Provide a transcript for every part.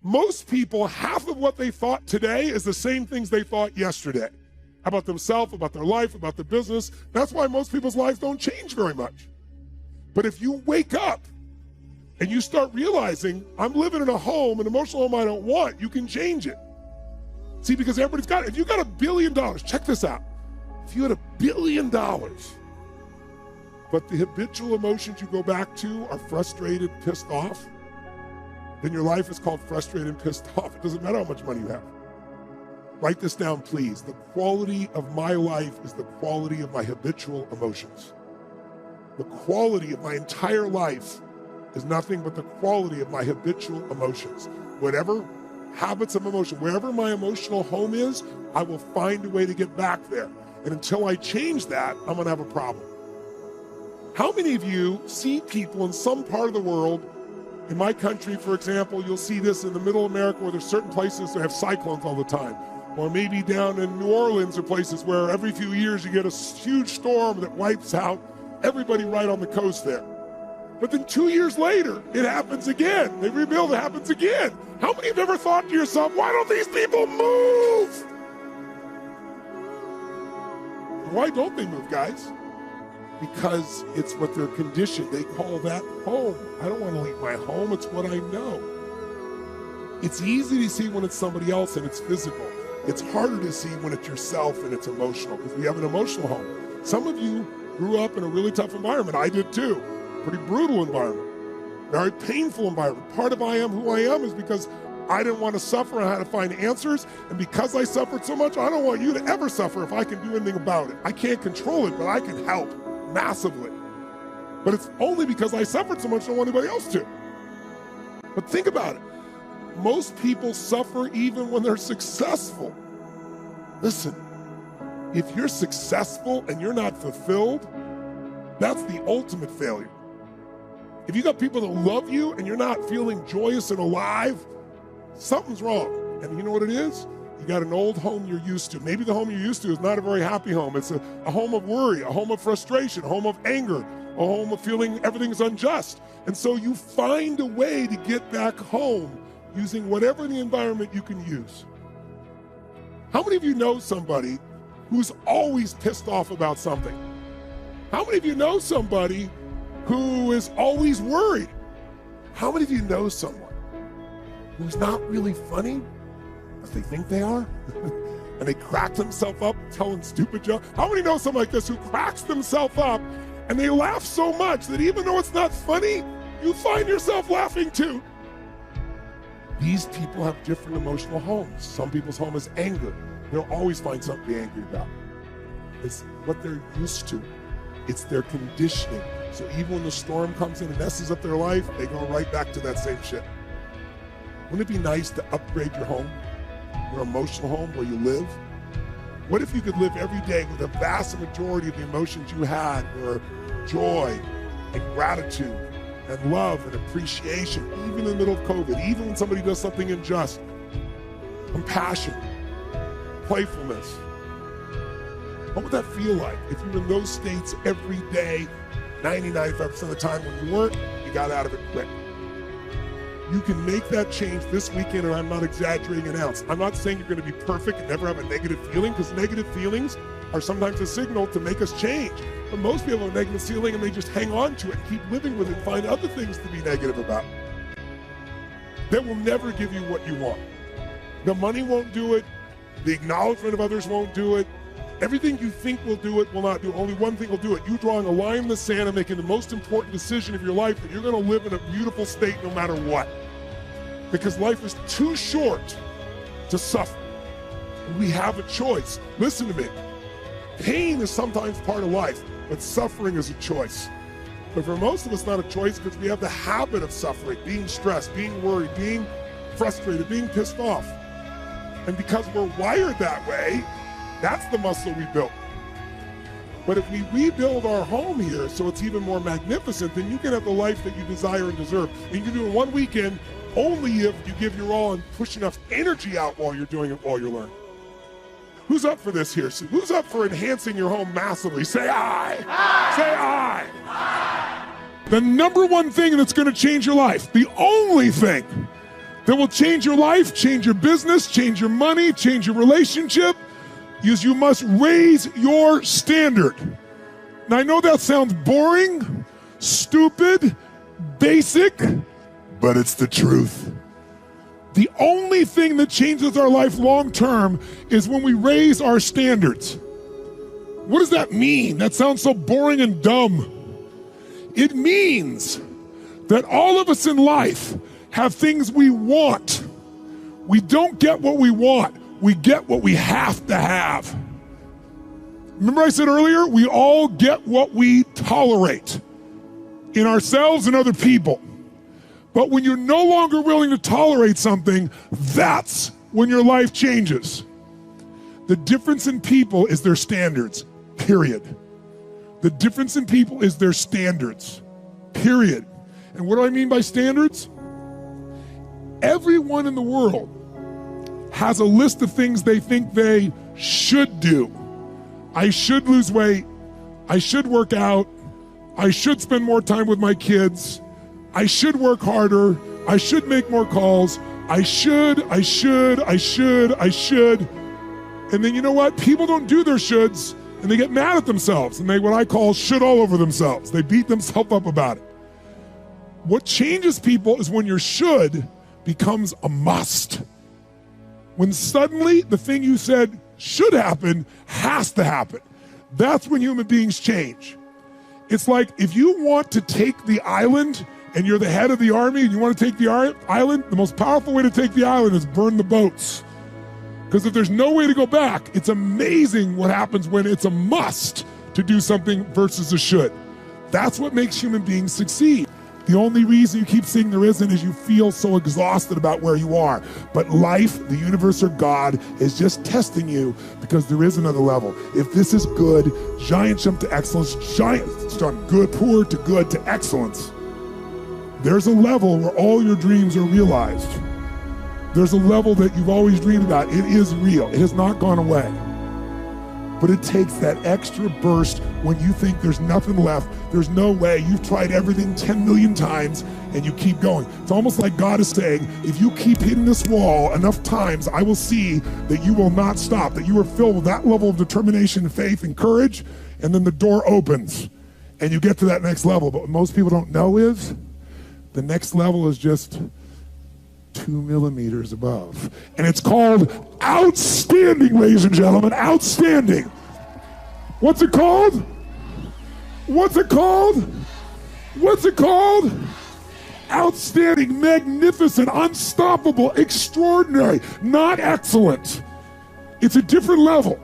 Most people, half of what they thought today is the same things they thought yesterday about themselves, about their life, about their business. That's why most people's lives don't change very much. But if you wake up and you start realizing, I'm living in a home, an emotional home I don't want, you can change it. See, because everybody's got it. If you got $1 billion, check this out. If you had $1 billion, but the habitual emotions you go back to are frustrated, pissed off, then your life is called frustrated and pissed off. It doesn't matter how much money you have. Write this down, please. The quality of my life is the quality of my habitual emotions. The quality of my entire life is nothing but the quality of my habitual emotions. Whatever habits of emotion, wherever my emotional home is, I will find a way to get back there. And until I change that, I'm gonna have a problem. How many of you see people in some part of the world, in my country, for example, you'll see this in the middle of America where there's certain places that have cyclones all the time. Or maybe down in New Orleans or places where every few years you get a huge storm that wipes out everybody right on the coast there. But then 2 years later, it happens again. They rebuild, it happens again. How many have ever thought to yourself, why don't these people move? Why don't they move, guys? Because it's what they're conditioned. They call that home. I don't want to leave my home. It's what I know. It's easy to see when it's somebody else and it's physical. It's harder to see when it's yourself and it's emotional, because we have an emotional home. Some of you grew up in a really tough environment. I did too. Pretty brutal environment. Very painful environment. Part of I am who I am is because I didn't want to suffer. I had to find answers. And because I suffered so much, I don't want you to ever suffer if I can do anything about it. I can't control it, but I can help massively. But it's only because I suffered so much I don't want anybody else to. But think about it. Most people suffer even when they're successful. Listen, if you're successful and you're not fulfilled, that's the ultimate failure. If you got people that love you and you're not feeling joyous and alive, something's wrong. And you know what it is? You got an old home you're used to. Maybe the home you're used to is not a very happy home. It's a home of worry, a home of frustration, a home of anger, a home of feeling everything's unjust. And so you find a way to get back home using whatever the environment you can use. How many of you know somebody who's always pissed off about something? How many of you know somebody who is always worried? How many of you know someone who's not really funny, as they think they are? And they crack themselves up telling stupid jokes? How many know someone like this who cracks themselves up and they laugh so much that even though it's not funny, you find yourself laughing too? These people have different emotional homes. Some people's home is anger. They'll always find something to be angry about. It's what they're used to. It's their conditioning. So even when the storm comes in and messes up their life, they go right back to that same shit. Wouldn't it be nice to upgrade your home, your emotional home where you live? What if you could live every day with a vast majority of the emotions you had were joy and gratitude and love and appreciation, even in the middle of COVID, even when somebody does something unjust, compassion, playfulness? What would that feel like if you were in those states every day, 95% of the time? When you weren't, you got out of it quick. You can make that change this weekend, and I'm not exaggerating an ounce. I'm not saying you're going to be perfect and never have a negative feeling, because negative feelings are sometimes a signal to make us change. But most people have a negative feeling and they just hang on to it and keep living with it and find other things to be negative about. That will never give you what you want. The money won't do it. The acknowledgement of others won't do it. Everything you think will do it will not do it. Only one thing will do it. You drawing a line in the sand and making the most important decision of your life, that you're going to live in a beautiful state no matter what. Because life is too short to suffer. We have a choice. Listen to me. Pain is sometimes part of life, but suffering is a choice. But for most of us, not a choice, because we have the habit of suffering, being stressed, being worried, being frustrated, being pissed off. And because we're wired that way, that's the muscle we built. But if we rebuild our home here so it's even more magnificent, then you can have the life that you desire and deserve. And you can do it in one weekend only if you give your all and push enough energy out while you're doing it, while you're learning. Who's up for this here? So who's up for enhancing your home massively? Say aye. Aye. Say aye. Aye. The number one thing that's going to change your life, the only thing that will change your life, change your business, change your money, change your relationship, is you must raise your standard. Now, I know that sounds boring, stupid, basic, but it's the truth. The only thing that changes our life long term is when we raise our standards. What does that mean? That sounds so boring and dumb. It means that all of us in life have things we want. We don't get what we want. We get what we have to have. Remember I said earlier, we all get what we tolerate in ourselves and other people. But when you're no longer willing to tolerate something, that's when your life changes. The difference in people is their standards, period. The difference in people is their standards, period. And what do I mean by standards? Everyone in the world has a list of things they think they should do. I should lose weight. I should work out. I should spend more time with my kids. I should work harder. I should make more calls. I should. And then you know what? People don't do their shoulds and they get mad at themselves and they what I call should all over themselves. They beat themselves up about it. What changes people is when your should becomes a must. When suddenly the thing you said should happen has to happen. That's when human beings change. It's like if you want to take the island and you're the head of the army and you want to take the island, the most powerful way to take the island is burn the boats. Because if there's no way to go back, it's amazing what happens when it's a must to do something versus a should. That's what makes human beings succeed. The only reason you keep saying there isn't is you feel so exhausted about where you are. But life, the universe, or God is just testing you because there is another level. If this is good, giant jump to excellence, giant start good, poor to good to excellence. There's a level where all your dreams are realized. There's a level that you've always dreamed about. It is real. It has not gone away. But it takes that extra burst when you think there's nothing left. There's no way. You've tried everything 10 million times and you keep going. It's almost like God is saying, if you keep hitting this wall enough times, I will see that you will not stop, that you are filled with that level of determination, faith, and courage, and then the door opens and you get to that next level. But what most people don't know is the next level is just 2 millimeters above. And it's called outstanding, ladies and gentlemen, outstanding. What's it called? What's it called? What's it called? Outstanding, magnificent, unstoppable, extraordinary, not excellent. It's a different level.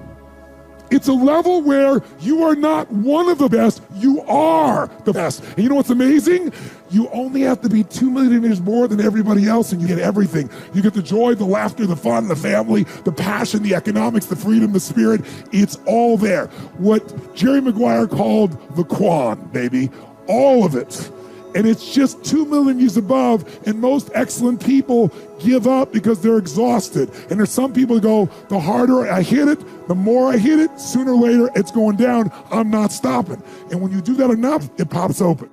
It's a level where you are not one of the best, you are the best. And you know what's amazing? You only have to be 2 millimeters more than everybody else and you get everything. You get the joy, the laughter, the fun, the family, the passion, the economics, the freedom, the spirit. It's all there. What Jerry Maguire called the Quan, baby. All of it. And it's just 2 millimeters above, and most excellent people give up because they're exhausted. And there's some people who go, the harder I hit it, the more I hit it, sooner or later it's going down, I'm not stopping. And when you do that enough, it pops open.